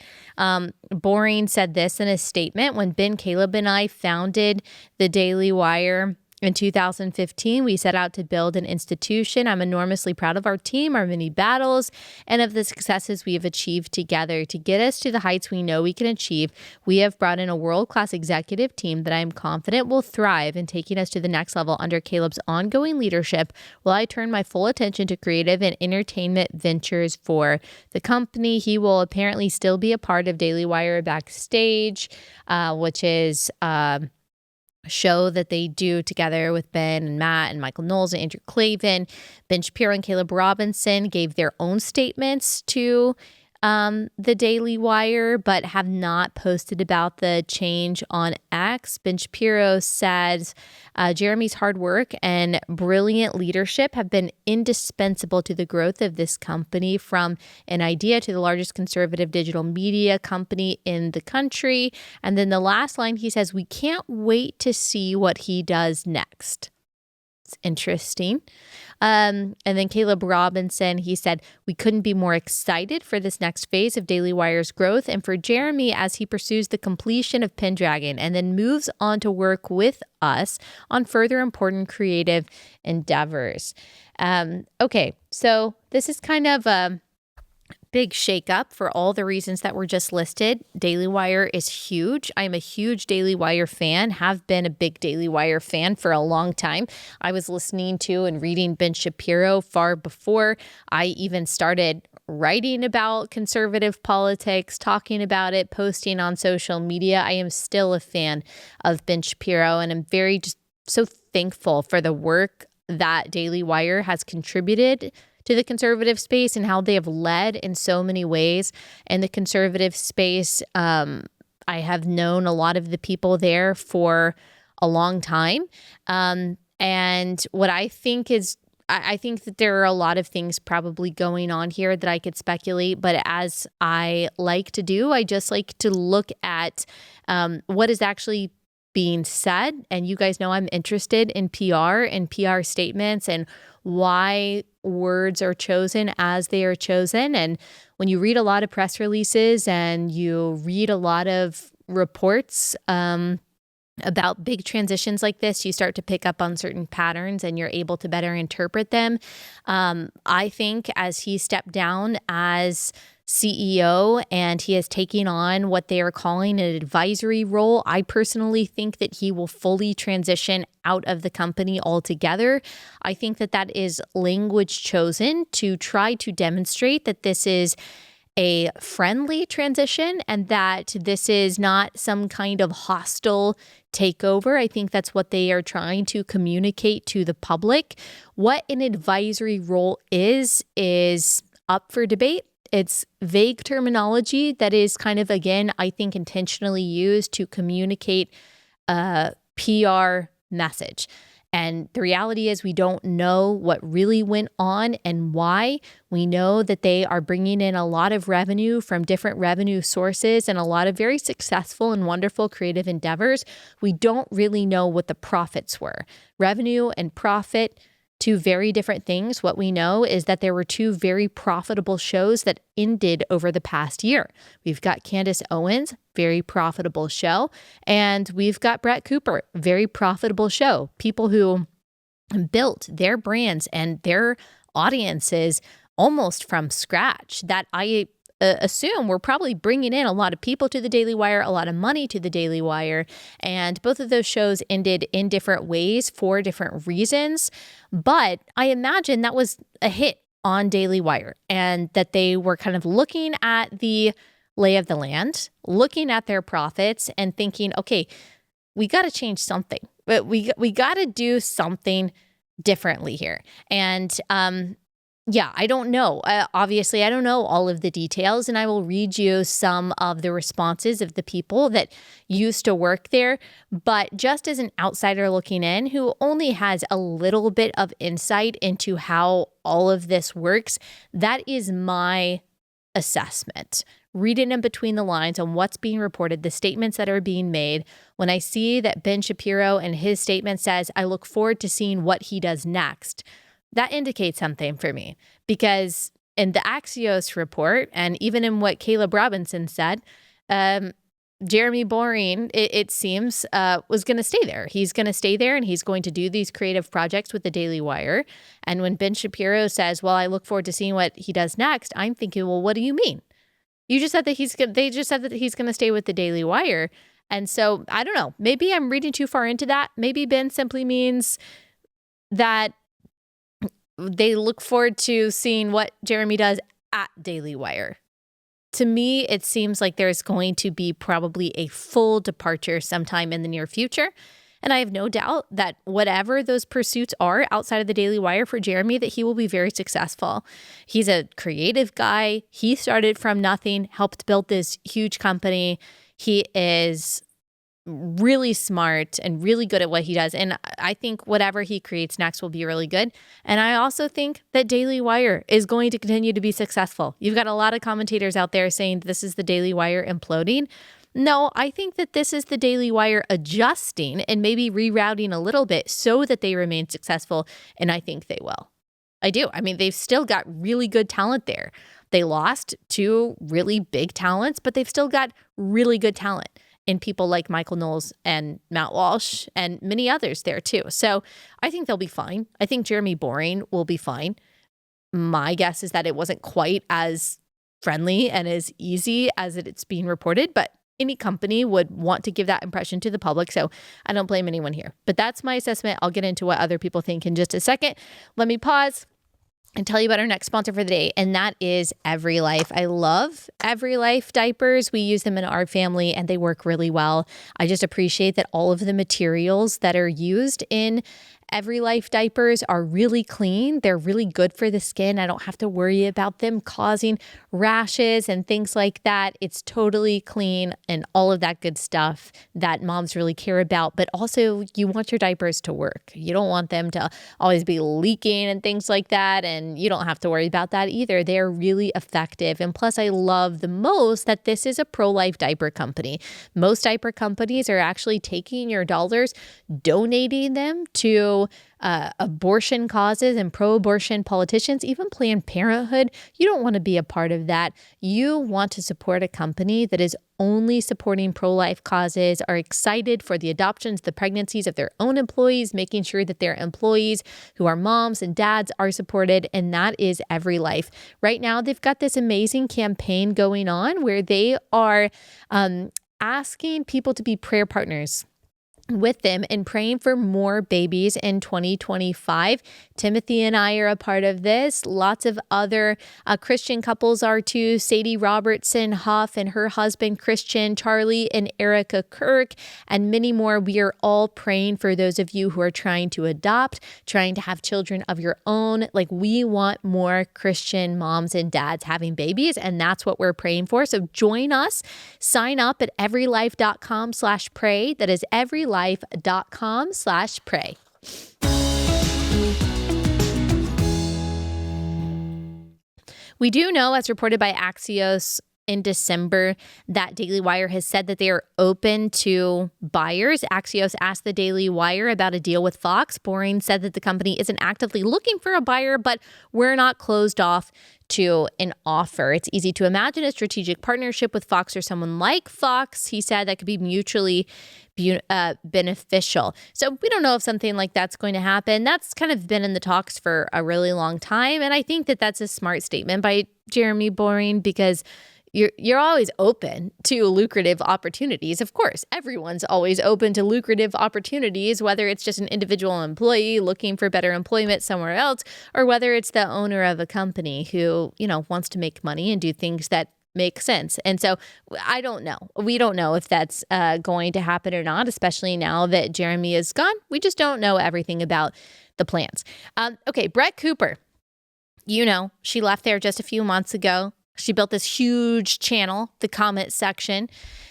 Boring said this in a statement: when Ben, Caleb, and I founded the Daily Wire, In 2015, we set out to build an institution. I'm enormously proud of our team, our many battles, and of the successes we have achieved together. To get us to the heights we know we can achieve, we have brought in a world-class executive team that I am confident will thrive in taking us to the next level. Under Caleb's ongoing leadership, will I turn my full attention to creative and entertainment ventures for the company. He will apparently still be a part of Daily Wire Backstage, which is show that they do together with Ben and Matt and Michael Knowles and Andrew Clavin. Ben Shapiro and Caleb Robinson gave their own statements to the Daily Wire, but have not posted about the change on X. Ben Shapiro says Jeremy's hard work and brilliant leadership have been indispensable to the growth of this company, from an idea to the largest conservative digital media company in the country. And then the last line, he says, we can't wait to see what he does next. It's interesting. And then Caleb Robinson, he said, we couldn't be more excited for this next phase of Daily Wire's growth and for Jeremy as he pursues the completion of Pendragon and then moves on to work with us on further important creative endeavors. Okay, so this is kind of a big shakeup for all the reasons that were just listed. Daily Wire is huge. I'm a huge Daily Wire fan, have been a big Daily Wire fan for a long time. I was listening to and reading Ben Shapiro far before I even started writing about conservative politics, talking about it, posting on social media. I am still a fan of Ben Shapiro, and I'm very just so thankful for the work that Daily Wire has contributed to the conservative space and how they have led in so many ways. In the conservative space, I have known a lot of the people there for a long time. And what I think is, I think that there are a lot of things probably going on here that I could speculate, but as I like to do, I just like to look at what is actually being said. And you guys know I'm interested in PR and PR statements and why words are chosen as they are chosen. And when you read a lot of press releases and you read a lot of reports about big transitions like this, you start to pick up on certain patterns and you're able to better interpret them. I think as he stepped down as CEO and he is taking on what they are calling an advisory role, I personally think that he will fully transition out of the company altogether. I think that that is language chosen to try to demonstrate that this is a friendly transition and that this is not some kind of hostile takeover. I think that's what they are trying to communicate to the public. What an advisory role is up for debate. It's vague terminology that is kind of, again, I think intentionally used to communicate a PR message. And the reality is we don't know what really went on and why. We know that they are bringing in a lot of revenue from different revenue sources and a lot of very successful and wonderful creative endeavors. We don't really know what the profits were. Revenue and profit, two very different things. What we know is that there were two very profitable shows that ended over the past year. We've got Candace Owens, very profitable show, and we've got Brett Cooper, very profitable show. People who built their brands and their audiences almost from scratch that I assume we're probably bringing in a lot of people to the Daily Wire, a lot of money to the Daily Wire. And both of those shows ended in different ways for different reasons. But I imagine that was a hit on Daily Wire and that they were kind of looking at the lay of the land, looking at their profits and thinking, okay, we got to change something, but we got to do something differently here. And, yeah, I don't know. Obviously, I don't know all of the details, and I will read you some of the responses of the people that used to work there. But just as an outsider looking in who only has a little bit of insight into how all of this works, that is my assessment. Reading in between the lines on what's being reported, the statements that are being made. When I see that Ben Shapiro and his statement says, I look forward to seeing what he does next, that indicates something for me, because in the Axios report, and even in what Caleb Robinson said, Jeremy Boring, it seems, was going to stay there. He's going to stay there and he's going to do these creative projects with the Daily Wire. And when Ben Shapiro says, well, I look forward to seeing what he does next, I'm thinking, well, what do you mean? You just said that they just said that he's going to stay with the Daily Wire. And so I don't know, maybe I'm reading too far into that. Maybe Ben simply means that they look forward to seeing what Jeremy does at Daily Wire. To me, it seems like there's going to be probably a full departure sometime in the near future. And I have no doubt that whatever those pursuits are outside of the Daily Wire for Jeremy, that he will be very successful. He's a creative guy. He started from nothing, helped build this huge company. He is really smart and really good at what he does. And I think whatever he creates next will be really good. And I also think that Daily Wire is going to continue to be successful. You've got a lot of commentators out there saying this is the Daily Wire imploding. No, I think that this is the Daily Wire adjusting and maybe rerouting a little bit so that they remain successful. And I think they will. I do. I mean, they've still got really good talent there. They lost two really big talents, but they've still got really good talent in people like Michael Knowles and Matt Walsh and many others there too. So I think they'll be fine. I think Jeremy Boring will be fine. My guess is that it wasn't quite as friendly and as easy as it's being reported, but any company would want to give that impression to the public. So I don't blame anyone here. But that's my assessment. I'll get into what other people think in just a second. Let me pause and tell you about our next sponsor for the day, and that is Every Life. I love Every Life diapers. We use them in our family, and they work really well. I just appreciate that all of the materials that are used in Every Life diapers are really clean. They're really good for the skin. I don't have to worry about them causing rashes and things like that. It's totally clean and all of that good stuff that moms really care about. But also, you want your diapers to work. You don't want them to always be leaking and things like that. And you don't have to worry about that either. They're really effective. And plus, I love the most that this is a pro-life diaper company. Most diaper companies are actually taking your dollars, donating them to abortion causes and pro-abortion politicians, even Planned Parenthood. You don't want to be a part of that. You want to support a company that is only supporting pro-life causes, are excited for the adoptions, the pregnancies of their own employees, making sure that their employees who are moms and dads are supported, and that is Every Life. Right now, they've got this amazing campaign going on where they are asking people to be prayer partners with them and praying for more babies in 2025. Timothy and I are a part of this. Lots of other Christian couples are too. Sadie Robertson Huff and her husband, Christian, Charlie and Erica Kirk, and many more. We are all praying for those of you who are trying to adopt, trying to have children of your own. Like, we want more Christian moms and dads having babies, and that's what we're praying for. So join us. Sign up at everylife.com/pray. That is everylife.com/pray. We do know, as reported by Axios in December, that Daily Wire has said that they are open to buyers. Axios asked the Daily Wire about a deal with Fox. Boring said that the company isn't actively looking for a buyer, but we're not closed off to an offer. It's easy to imagine a strategic partnership with Fox or someone like Fox, he said, that could be mutually beneficial. So we don't know if something like that's going to happen. That's kind of been in the talks for a really long time. And I think that that's a smart statement by Jeremy Boring, because you're always open to lucrative opportunities. Of course, everyone's always open to lucrative opportunities, whether it's just an individual employee looking for better employment somewhere else, or whether it's the owner of a company who, wants to make money and do things that make sense. And so I don't know. We don't know if that's going to happen or not, especially now that Jeremy is gone. We just don't know everything about the plans. Okay, Brett Cooper. She left there just a few months ago. She built this huge channel, the comment section,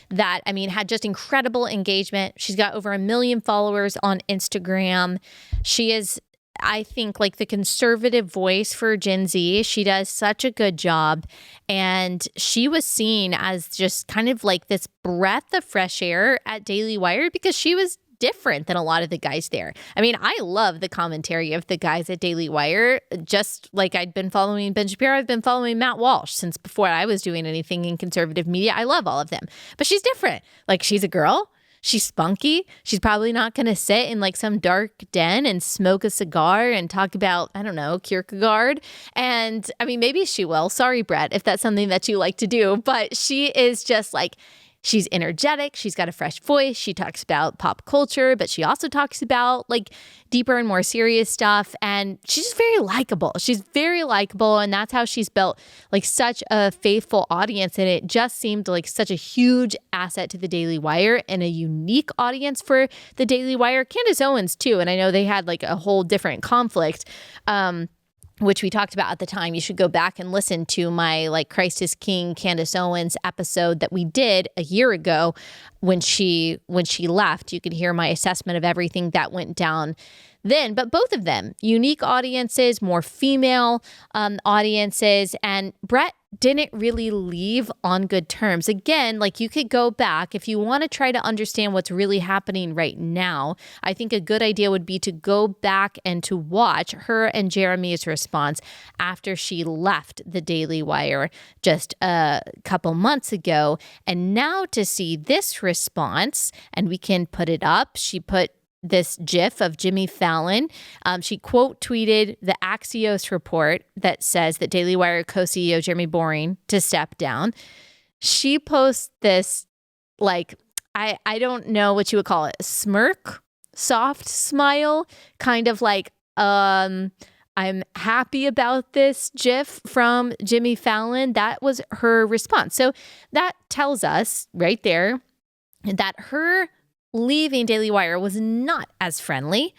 that, had just incredible engagement. She's got over 1 million followers on Instagram. She is, I think, like the conservative voice for Gen Z. She does such a good job. And she was seen as just kind of like this breath of fresh air at Daily Wire, because she was different than a lot of the guys there. I mean, I love the commentary of the guys at Daily Wire. Just like I'd been following Ben Shapiro, I've been following Matt Walsh since before I was doing anything in conservative media. I love all of them. But she's different. Like, she's a girl. She's spunky. She's probably not going to sit in like some dark den and smoke a cigar and talk about, I don't know, Kierkegaard. And I mean, maybe she will. Sorry, Brett, if that's something that you like to do. But she is just like, she's energetic. She's got a fresh voice. She talks about pop culture, but she also talks about like deeper and more serious stuff. And she's just very likable. She's very likable. And that's how she's built like such a faithful audience. And it just seemed like such a huge asset to the Daily Wire and a unique audience for the Daily Wire. Candace Owens too. And I know they had like a whole different conflict, which we talked about at the time. You should go back and listen to my like Christ is King Candace Owens episode that we did a year ago when she left. You can hear my assessment of everything that went down then. But both of them, unique audiences, more female audiences, and Brett didn't really leave on good terms. Again, like you could go back if you want to try to understand what's really happening right now. I think a good idea would be to go back and to watch her and Jeremy's response after she left the Daily Wire just a couple months ago. And now to see this response, and we can put it up. She put this GIF of Jimmy Fallon. She quote tweeted the Axios report that says that Daily Wire co-CEO Jeremy Boring to step down. She posts this, like, I don't know what you would call it, smirk, soft smile, kind of like, I'm happy about this GIF from Jimmy Fallon. That was her response. So that tells us right there that her leaving Daily Wire was not as friendly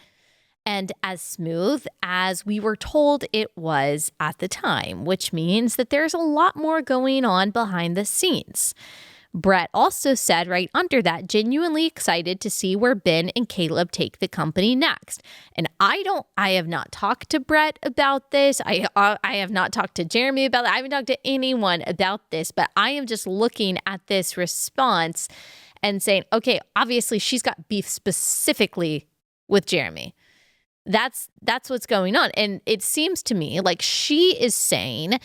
and as smooth as we were told it was at the time, which means that there's a lot more going on behind the scenes. Brett also said right under that, genuinely excited to see where Ben and Caleb take the company next. And I have not talked to Brett about this. I have not talked to Jeremy about it. I haven't talked to anyone about this, but I am just looking at this response and saying, okay, obviously she's got beef specifically with Jeremy. That's what's going on. And it seems to me like she is saying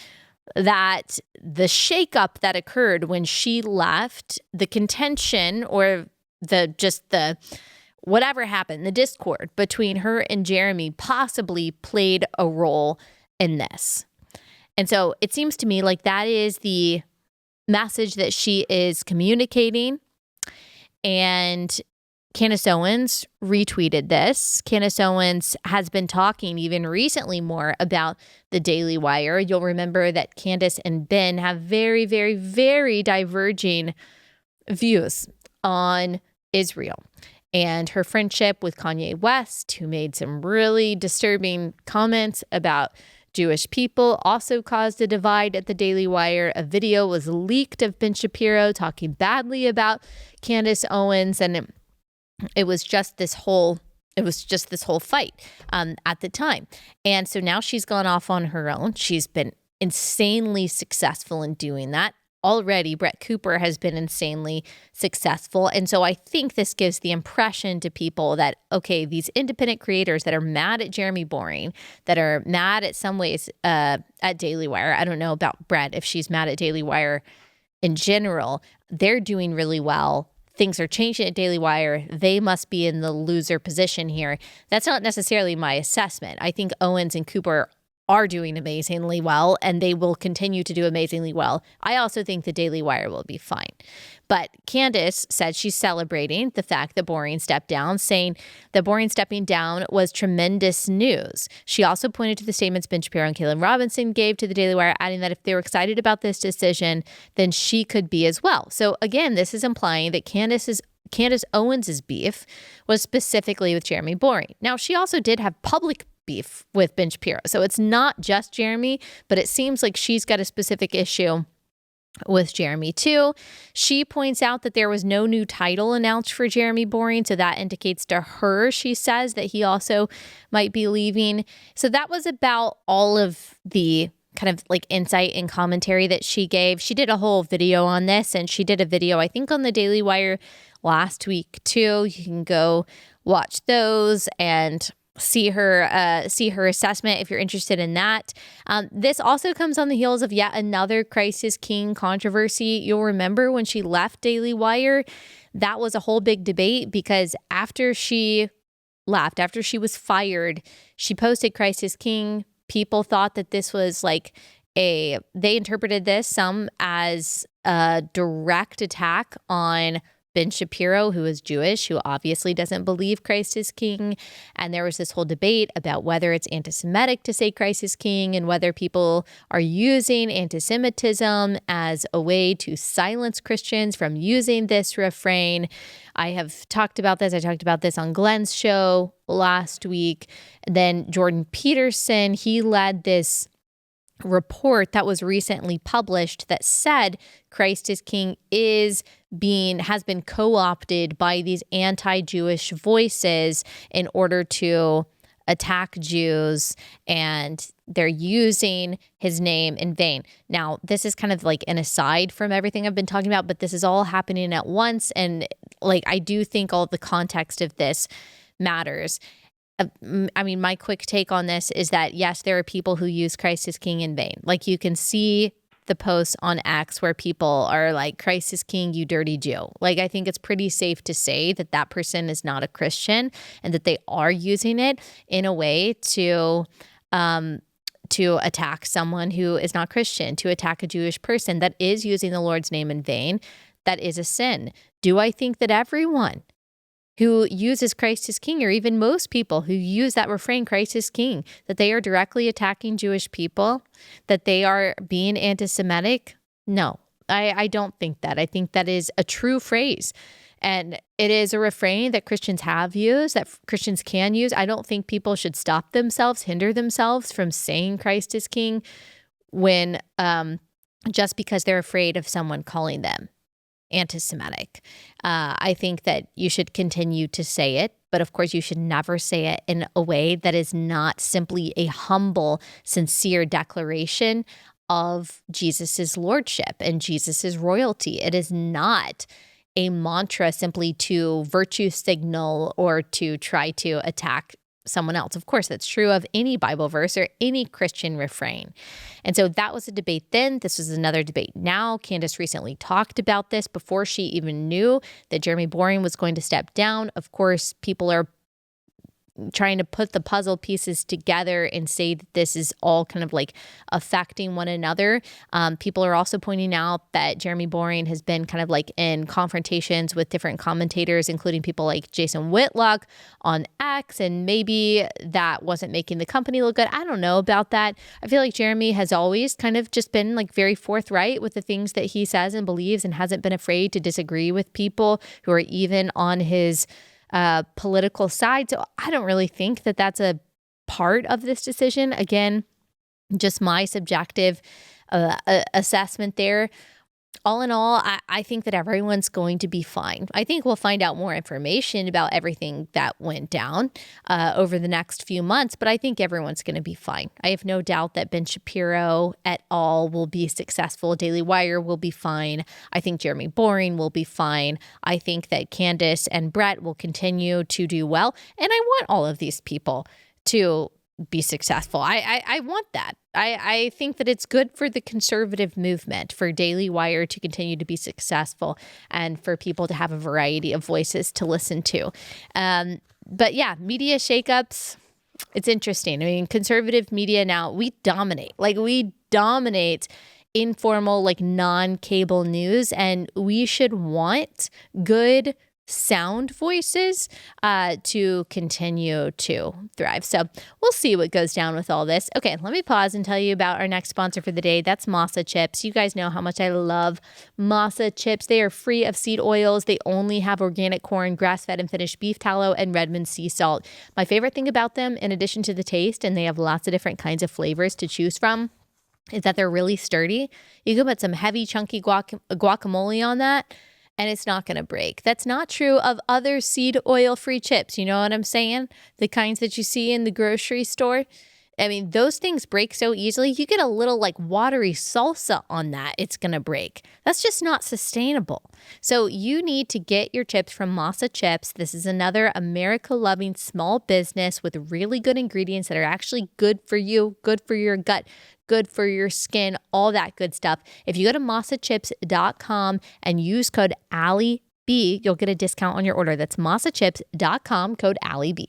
that the shakeup that occurred when she left, the contention or the whatever happened, the discord between her and Jeremy possibly played a role in this. And so it seems to me like that is the message that she is communicating. And Candace Owens retweeted this. Candace Owens has been talking even recently more about the Daily Wire. You'll remember that Candace and Ben have very, very, very diverging views on Israel and her friendship with Kanye West, who made some really disturbing comments about Jewish people, also caused a divide at the Daily Wire. A video was leaked of Ben Shapiro talking badly about Candace Owens, and it was just this whole fight at the time. And so now she's gone off on her own. She's been insanely successful in doing that. Already, Brett Cooper has been insanely successful. And so I think this gives the impression to people that, okay, these independent creators that are mad at Jeremy Boring, that are mad at some ways at Daily Wire. I don't know about Brett, if she's mad at Daily Wire in general. They're doing really well. Things are changing at Daily Wire. They must be in the loser position here. That's not necessarily my assessment. I think Owens and Cooper are doing amazingly well, and they will continue to do amazingly well. I also think the Daily Wire will be fine. But Candace said she's celebrating the fact that Boring stepped down, saying that Boring stepping down was tremendous news. She also pointed to the statements Ben Shapiro and Caleb Robinson gave to the Daily Wire, adding that if they were excited about this decision, then she could be as well. So again, this is implying that Candace Owens' beef was specifically with Jeremy Boring. Now, she also did have public beef with Ben Shapiro. So it's not just Jeremy, but it seems like she's got a specific issue with Jeremy too. She points out that there was no new title announced for Jeremy Boring. So that indicates to her, she says, that he also might be leaving. So that was about all of the kind of like insight and commentary that she gave. She did a whole video on this, and she did a video, I think, on the Daily Wire last week too. You can go watch those and see her assessment if you're interested in that. This also comes on the heels of yet another Christ is King controversy. You'll remember when she left Daily Wire, that was a whole big debate because after she left, after she was fired, she posted Christ is King. People thought that this was like they interpreted this some as a direct attack on Ben Shapiro, who is Jewish, who obviously doesn't believe Christ is King. And there was this whole debate about whether it's anti-Semitic to say Christ is King and whether people are using anti-Semitism as a way to silence Christians from using this refrain. I have talked about this. I talked about this on Glenn's show last week. Then Jordan Peterson, he led this report that was recently published that said Christ is King has been co-opted by these anti-Jewish voices in order to attack Jews, and they're using his name in vain. Now, this is kind of like an aside from everything I've been talking about, but this is all happening at once, and like I do think all the context of this matters. I mean, my quick take on this is that, yes, there are people who use Christ is King in vain. Like you can see the posts on X where people are like, Christ is King, you dirty Jew. Like, I think it's pretty safe to say that that person is not a Christian and that they are using it in a way to attack someone who is not Christian, to attack a Jewish person that is using the Lord's name in vain. That is a sin. Do I think that everyone who uses Christ is King, or even most people who use that refrain, Christ is King, that they are directly attacking Jewish people, that they are being anti-Semitic? No, I don't think that. I think that is a true phrase. And it is a refrain that Christians have used, that Christians can use. I don't think people should stop themselves, hinder themselves from saying Christ is King when just because they're afraid of someone calling them anti-Semitic. I think that you should continue to say it, but of course you should never say it in a way that is not simply a humble, sincere declaration of Jesus's lordship and Jesus's royalty. It is not a mantra simply to virtue signal or to try to attack someone else. Of course, that's true of any Bible verse or any Christian refrain. And so that was a debate then. This is another debate now. Candace recently talked about this before she even knew that Jeremy Boring was going to step down. Of course, people are trying to put the puzzle pieces together and say that this is all kind of like affecting one another. People are also pointing out that Jeremy Boring has been kind of like in confrontations with different commentators, including people like Jason Whitlock on X, and maybe that wasn't making the company look good. I don't know about that. I feel like Jeremy has always kind of just been like very forthright with the things that he says and believes and hasn't been afraid to disagree with people who are even on his political side. So I don't really think that that's a part of this decision. Again, just my subjective assessment there. All in all, I think that everyone's going to be fine. I think we'll find out more information about everything that went down over the next few months, but I think everyone's going to be fine. I have no doubt that Ben Shapiro et al. Will be successful. Daily Wire will be fine. I think Jeremy Boring will be fine. I think that Candace and Brett will continue to do well, and I want all of these people to be successful. I want that. I think that it's good for the conservative movement, for Daily Wire to continue to be successful and for people to have a variety of voices to listen to. But yeah, media shakeups, it's interesting. I mean, conservative media now, we dominate informal, like non-cable news, and we should want good sound voices to continue to thrive. So we'll see what goes down with all this. Okay, let me pause and tell you about our next sponsor for the day. That's Masa Chips. You guys know how much I love Masa Chips. They are free of seed oils. They only have organic corn, grass-fed and finished beef tallow, and Redmond sea salt. My favorite thing about them, in addition to the taste, and they have lots of different kinds of flavors to choose from, is that they're really sturdy. You can put some heavy, chunky guacamole on that, and it's not going to break. That's not true of other seed oil-free chips. You know what I'm saying? The kinds that you see in the grocery store. I mean, those things break so easily. You get a little like watery salsa on that, it's going to break. That's just not sustainable. So you need to get your chips from Masa Chips. This is another America-loving small business with really good ingredients that are actually good for you, good for your gut, good for your skin, all that good stuff. If you go to masachips.com and use code AllieB, you'll get a discount on your order. That's masachips.com, code AllieB.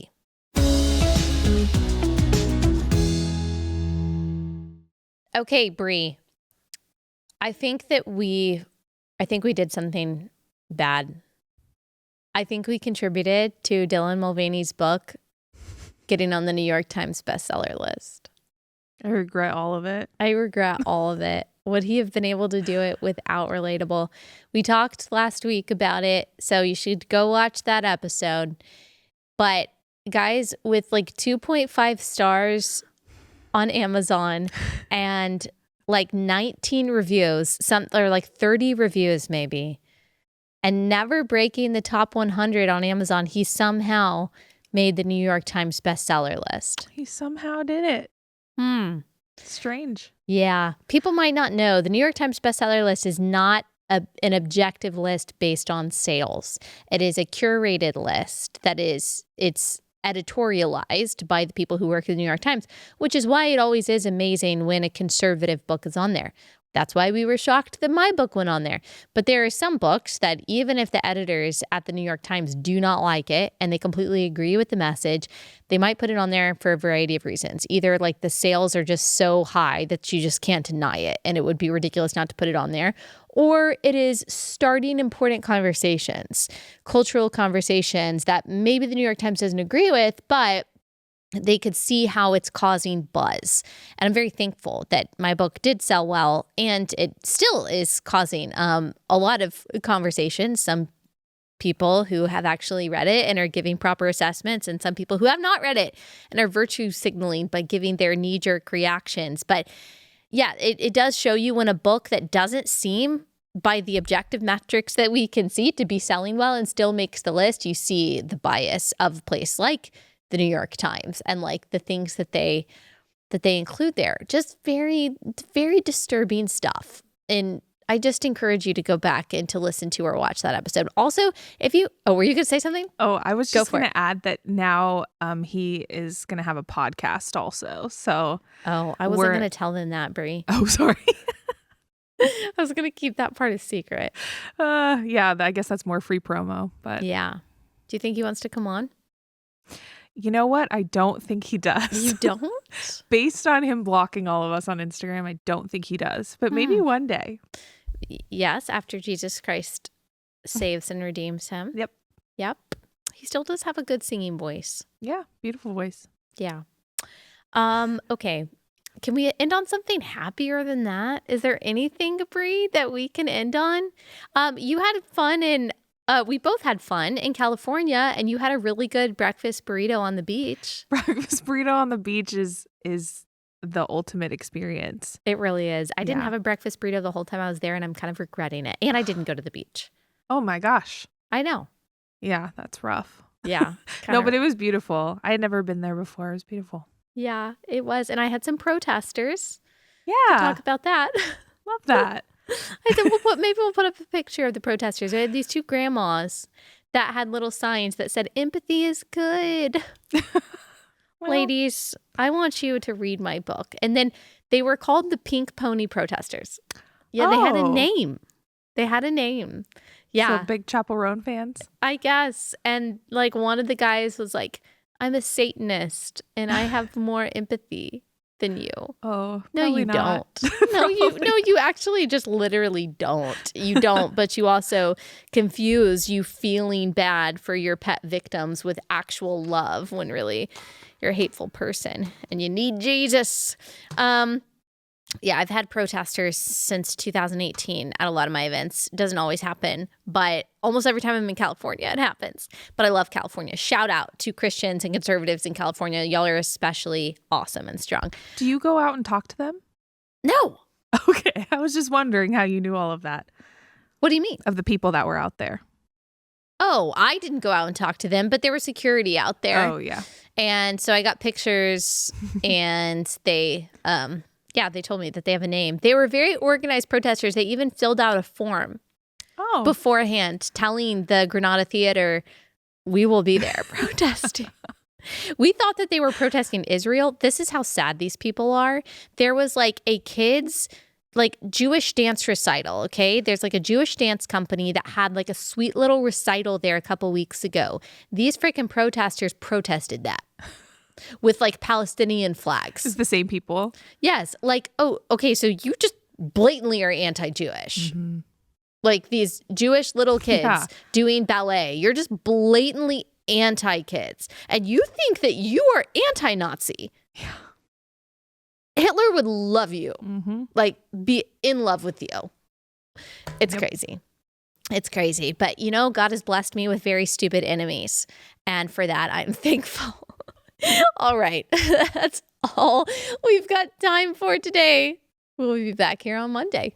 Okay, Bree. I think we did something bad. I think we contributed to Dylan Mulvaney's book getting on the New York Times bestseller list. I regret all of it. I regret all of it. Would he have been able to do it without Relatable? We talked last week about it, so you should go watch that episode. But guys, with like 2.5 stars on Amazon and like 19 reviews, or like 30 reviews maybe, and never breaking the top 100 on Amazon, he somehow made the New York Times bestseller list. He somehow did it. Strange. Yeah. People might not know the New York Times bestseller list is not an objective list based on sales. It is a curated list it's editorialized by the people who work at the New York Times, which is why it always is amazing when a conservative book is on there. That's why we were shocked that my book went on there. But there are some books that even if the editors at the New York Times do not like it and they completely agree with the message, they might put it on there for a variety of reasons. Either like the sales are just so high that you just can't deny it and it would be ridiculous not to put it on there. Or it is starting important conversations, cultural conversations that maybe the New York Times doesn't agree with, but they could see how it's causing buzz. And I'm very thankful that my book did sell well, and it still is causing a lot of conversations. Some people who have actually read it and are giving proper assessments, and some people who have not read it and are virtue signaling by giving their knee-jerk reactions. But yeah, it does show you when a book that doesn't seem by the objective metrics that we can see to be selling well and still makes the list, you see the bias of a place like the New York Times and like the things that they include there. Just very, very disturbing stuff. And I just encourage you to go back and to listen to or watch that episode. Also, were you going to say something? Oh, I was just going to add that now he is going to have a podcast also. So I wasn't going to tell them that, Brie. Oh, sorry. I was going to keep that part a secret. Yeah, I guess that's more free promo. But yeah. Do you think he wants to come on? You know what? I don't think he does. You don't? Based on him blocking all of us on Instagram, I don't think he does. But maybe one day. Yes, after Jesus Christ saves and redeems him. Yep. He still does have a good singing voice. Yeah, beautiful voice. Yeah. Okay. Can we end on something happier than that? Is there anything, Brie, that we can end on? You had fun we both had fun in California, and you had a really good breakfast burrito on the beach. Breakfast burrito on the beach is the ultimate experience. It really is. I didn't have a breakfast burrito the whole time I was there, and I'm kind of regretting it. And I didn't go to the beach. Oh my gosh. I know. Yeah, that's rough. Yeah. No, but it was beautiful. I had never been there before. It was beautiful. Yeah, it was. And I had some protesters. Yeah. To talk about that. Love that. I said, maybe we'll put up a picture of the protesters. I had these two grandmas that had little signs that said, "Empathy is good." Well, ladies, I want you to read my book. And then they were called the Pink Pony Protesters. Yeah, They had a name. Yeah. So big Chapel Roan fans? I guess. And like one of the guys was like, "I'm a Satanist and I have more empathy than you." Oh, no, you not. don't. You actually just literally don't. You don't, but you also confuse you feeling bad for your pet victims with actual love when really you're a hateful person and you need Jesus. Yeah, I've had protesters since 2018 at a lot of my events. It doesn't always happen, but almost every time I'm in California, it happens. But I love California. Shout out to Christians and conservatives in California. Y'all are especially awesome and strong. Do you go out and talk to them? No. Okay. I was just wondering how you knew all of that. What do you mean? Of the people that were out there. Oh, I didn't go out and talk to them, but there was security out there. Oh, yeah. And so I got pictures and they told me that they have a name. They were very organized protesters. They even filled out a form beforehand telling the Granada Theater, we will be there protesting. We thought that they were protesting Israel. This is how sad these people are. There was like a kids like Jewish dance recital, okay? There's like a Jewish dance company that had like a sweet little recital there a couple weeks ago. These freaking protesters protested that with like Palestinian flags. It's the same people. Yes. Like, oh, okay, so you just blatantly are anti-Jewish. Mm-hmm. Like these Jewish little kids doing ballet. You're just blatantly anti-kids. And you think that you are anti-Nazi. Yeah. Hitler would love you. Mm-hmm. Like, be in love with you. It's crazy. It's crazy. But, you know, God has blessed me with very stupid enemies. And for that, I'm thankful. All right. That's all we've got time for today. We'll be back here on Monday.